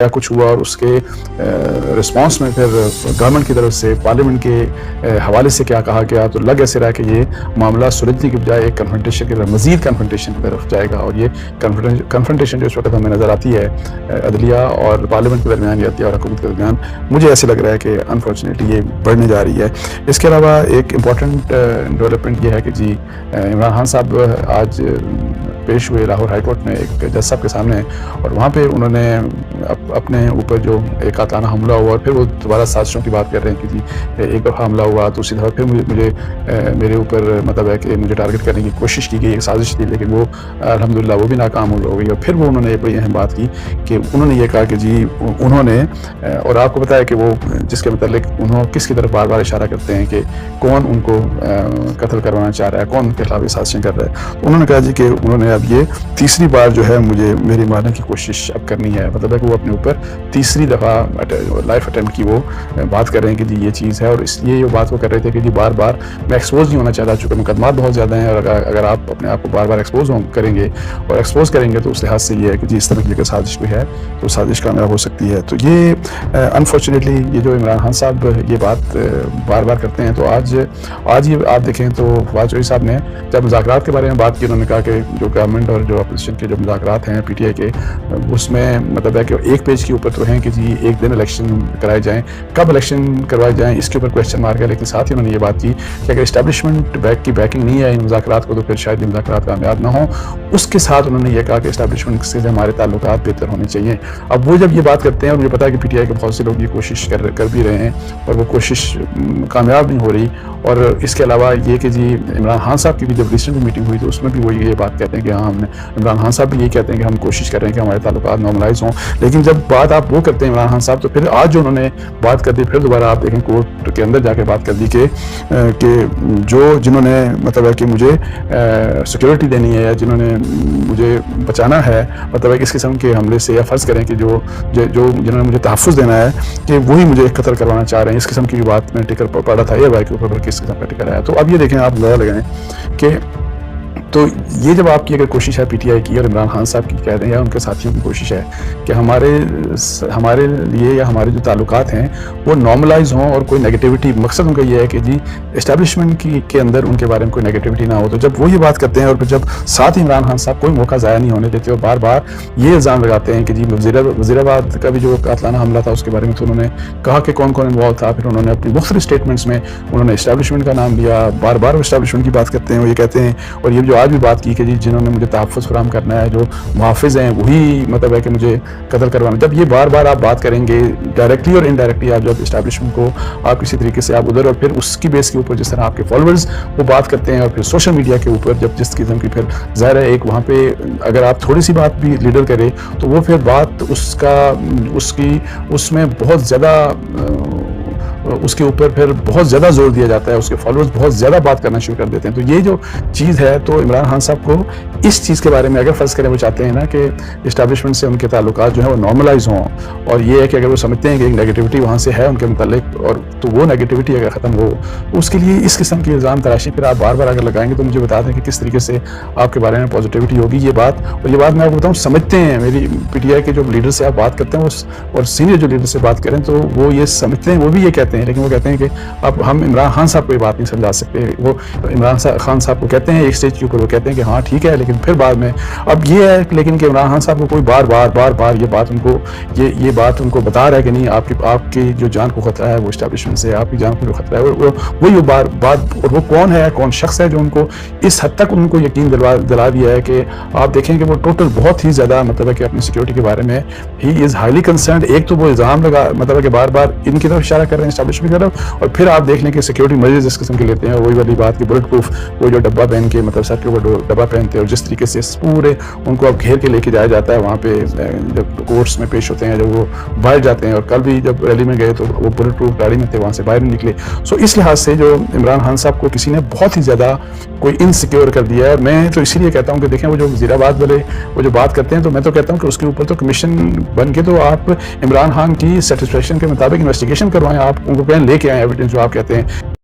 کیا کچھ ہوا اور اس کے رسپانس میں پھر گورنمنٹ کی طرف سے پارلیمنٹ کے حوالے سے کیا کہا گیا، تو لگ ایسے رہا کہ یہ معاملہ سلجھنے کی بجائے ایک کنفرنٹیشن کی طرف، مزید کنفرنٹیشن کی طرف جائے گا، اور یہ کنفرنٹیشن جو اس وقت ہمیں نظر آتی ہے عدلیہ اور پارلیمنٹ کے درمیان یا اور حکومت کے درمیان، مجھے ایسے لگ رہا ہے کہ انفارچونیٹلی یہ بڑھنے جا رہی ہے۔ اس کے علاوہ ایک امپورٹنٹ ڈیولپمنٹ یہ ہے کہ جی عمران خان صاحب آج پیش ہوئے لاہور ہائی کورٹ میں ایک جج صاحب کے سامنے، اور وہاں پہ انہوں نے اپنے اوپر جو ایک قاتلانہ حملہ ہوا، اور پھر وہ دوبارہ سازشوں کی بات کر رہے ہیں کہ جی ایک دفعہ حملہ ہوا، دوسری دفعہ پھر میرے اوپر مطلب ہے کہ مجھے ٹارگٹ کرنے کی کوشش کی گئی، ایک سازش تھی، لیکن وہ الحمدللہ وہ بھی ناکام ہو گئی۔ اور پھر وہ انہوں نے ایک بڑی اہم بات کی کہ انہوں نے یہ کہا کہ جی انہوں نے، اور آپ کو بتایا کہ وہ جس کے متعلق انہوں کس کی طرف بار بار اشارہ کرتے ہیں کہ کون ان کو قتل کروانا چاہ رہا ہے، کون ان کے خلاف سازشیں کر رہا ہے، انہوں نے کہا جی کہ انہوں نے اب یہ تیسری بار جو ہے مجھے میری مارنے کی کوشش اب کرنی ہے، مطلب ہے کہ وہ اپنے اوپر تیسری دفعہ لائف اٹیمپٹ کی وہ بات کر رہے ہیں کہ جی یہ چیز ہے، اور اس لیے یہ بات وہ کر رہے تھے کہ جی بار بار میں ایکسپوز نہیں ہونا چاہتا، چونکہ مقدمات بہت زیادہ ہیں، اور اگر آپ اپنے آپ کو بار بار ایکسپوز کریں گے اور ایکسپوز کریں گے تو اس لحاظ سے یہ ہے کہ جی اس طرح کی اگر سازش کوئی ہے تو سازش کامیاب ہو سکتی ہے۔ تو یہ انفارچونیٹلی یہ جو عمران خان صاحب یہ بات بار بار کرتے ہیں، تو آج یہ آپ دیکھیں تو فواد چوہدری صاحب نے جب مذاکرات کے بارے میں بات کی، انہوں نے کہا کہ جو گورنمنٹ اور جو اپوزیشن کے جو مذاکرات ہیں پی ٹی آئی کے، اس میں مطلب ہے کہ ایک پیج کے اوپر تو ہیں کہ جی ایک دن الیکشن کرائے جائیں، کب الیکشن کروائے جائیں اس کے اوپر کویشچن مارک ہے، لیکن ساتھ ہی انہوں نے یہ بات کی کہ اگر اسٹیبلشمنٹ کی بیکنگ نہیں ہے ان مذاکرات کو تو پھر شاید یہ مذاکرات کامیاب نہ ہوں۔ اس کے ساتھ انہوں نے یہ کہا کہ اسٹیبلشمنٹ سے ہمارے تعلقات بہتر ہونے چاہیے۔ اب وہ جب یہ بات کرتے ہیں، اور مجھے پتا ہے کہ پی ٹی آئی کے بہت سے لوگ یہ کوشش کر بھی رہے ہیں، اور وہ کوشش کامیاب نہیں ہو رہی، اور اس کے علاوہ یہ کہ جی عمران خان صاحب کی بھی جب ریسنٹ میٹنگ ہوئی تو اس میں بھی وہ یہ بات کہتے ہیں کہ ہاں عمران خان صاحب بھی یہ کہتے ہیں کہ ہم کوشش کر رہے ہیں کہ ہمارے تعلقات نارملائز ہوں، لیکن جب بات آپ وہ کرتے ہیں عمران خان صاحب، تو پھر آج جو انہوں نے بات کر دی، پھر دوبارہ آپ دیکھیں کورٹ کے اندر جا کے بات کر دی کہ جنہوں نے مطلب ہے کہ مجھے سیکیورٹی دینی ہے، یا جنہوں نے مجھے بچانا ہے مطلب ہے کہ اس قسم کے حملے سے، یا فرض کریں کہ جنہوں نے مجھے تحفظ دینا ہے کہ وہی مجھے قتل کروانا چاہ رہے ہیں، اس قسم کی بھی بات میں ٹکر پڑا تھا یہ بھائی کے اوپر، کس قسم کا ٹکر آیا۔ تو اب یہ دیکھیں، آپ اندازہ لگائیں کہ تو یہ جب آپ کی اگر کوشش ہے پی ٹی آئی کی اور عمران خان صاحب کی کہہ دیں یا ان کے ساتھیوں کی کوشش ہے کہ ہمارے لیے یا ہمارے جو تعلقات ہیں وہ نارملائز ہوں اور کوئی نیگیٹیوٹی، مقصد ان کا یہ ہے کہ جی اسٹیبلشمنٹ کے اندر ان کے بارے میں کوئی نیگیٹیوٹی نہ ہو، تو جب وہ یہ بات کرتے ہیں اور پھر جب ساتھ ہی عمران خان صاحب کوئی موقع ضائع نہیں ہونے دیتے اور بار بار یہ الزام لگاتے ہیں کہ جی وزیر آباد کا بھی جو قاتلانہ حملہ تھا اس کے بارے میں تو انہوں نے کہا کہ کون انوالو تھا، پھر انہوں نے اپنی مختلف اسٹیٹمنٹس میں انہوں نے اسٹیبلشمنٹ کا نام لیا، بار بار وہ اسٹیبلشمنٹ کی بات کرتے ہیں، وہ یہ کہتے ہیں، اور یہ جو آج بھی بات کی کہ جی جنہوں نے مجھے تحفظ فراہم کرنا ہے، جو محافظ ہیں وہی مطلب ہے کہ مجھے قتل کروانا، جب یہ بار بار آپ بات کریں گے ڈائریکٹلی اور انڈائریکٹلی، آپ جب اسٹیبلشمنٹ کو آپ کسی طریقے سے آپ ادھر، اور پھر اس کی بیس کے اوپر جس طرح آپ کے فالوورز وہ بات کرتے ہیں، اور پھر سوشل میڈیا کے اوپر جب جس قسم کی، پھر ظاہر ہے ایک وہاں پہ اگر آپ تھوڑی سی بات بھی لیڈر کرے تو وہ پھر بات اس میں بہت زیادہ اس کے اوپر پھر بہت زیادہ زور دیا جاتا ہے، اس کے فالوورز بہت زیادہ بات کرنا شروع کر دیتے ہیں۔ تو یہ جو چیز ہے، تو عمران خان صاحب کو اس چیز کے بارے میں اگر فرض کریں وہ چاہتے ہیں نا کہ اسٹیبلشمنٹ سے ان کے تعلقات جو ہیں وہ نارملائز ہوں، اور یہ ہے کہ اگر وہ سمجھتے ہیں کہ ایک نیگیٹیوٹی وہاں سے ہے ان کے متعلق، اور تو وہ نیگیٹیوٹی اگر ختم ہو تو اس کے لیے اس قسم کی الزام تراشی پھر آپ بار بار اگر لگائیں گے تو مجھے بتا دیں کہ کس طریقے سے آپ کے بارے میں پازیٹیوٹی ہوگی یہ بات۔ اور یہ بات میں آپ کو بتاؤں سمجھتے ہیں، میری پی ٹی آئی کے جو لیڈر سے آپ بات کرتے ہیں اور سینئر جو لیڈر سے بات کریں تو وہ یہ سمجھتے ہیں، وہ بھی یہ کہتے ہیں، لیکن وہ کہتے ہیں کہ اب ہم عمران خان صاحب کو یہ بات نہیں سمجھا سکتے۔ وہ عمران خان صاحب کو کہتے ہیں ایک سٹیج کے اوپر، وہ کہتے ہیں کہ ہاں ٹھیک ہے، لیکن پھر بعد میں اب یہ ہے لیکن کہ عمران خان صاحب کو کوئی بار بار یہ بات ان کو بتا رہا ہے کہ نہیں، آپ کی جو جان کو خطرہ ہے وہ اسٹیبلشمنٹ سے، آپ کی جان کو جو خطرہ ہے وہی بات، اور وہ کون ہے، کون شخص ہے جو ان کو اس حد تک ان کو یقین دلا دیا ہے کہ آپ دیکھیں کہ وہ ٹوٹل بہت ہی زیادہ مطلب ہے کہ اپنی سیکورٹی کے بارے میں ہی از ہائیلی کنسرنڈ۔ ایک تو وہ الزام لگا مطلب ہے کہ بار بار ان کی طرف اشارہ کر رہے ہیں اسٹیبلشمنٹ کی طرف، اور پھر آپ دیکھ لیں کہ سیکورٹی میجرز اس قسم کے لیتے ہیں، وہی والی بات کہ بلٹ پروف وہ جو ڈبہ پہن کے مطلب سر کے اوپر ڈبہ پہنتے ہیں، اور جس طریقے سے پورے ان کو اب گھیر کے لے کے جایا جاتا ہے وہاں پہ جب کورٹس میں پیش ہوتے ہیں، جب وہ باہر جاتے ہیں، اور کل بھی جب ریلی میں گئے تو وہ بلٹ پروف گاڑی میں تھے، وہاں سے باہر نہیں نکلے۔ سو اس لحاظ سے جو عمران خان صاحب کو کسی نے بہت ہی زیادہ کوئی انسیکیور کر دیا ہے، اور میں تو اسی لیے کہتا ہوں کہ دیکھیں وہ جو وزیر آباد والے وہ جو بات کرتے ہیں، تو میں تو کہتا ہوں کہ اس کے اوپر تو کمیشن بن کے تو آپ عمران خان کی سیٹسفیکشن کے مطابق انویسٹیگیشن کروائیں، آپ ان کو کہیں لے کے آئیں ایویڈنس جو آپ کہتے ہیں۔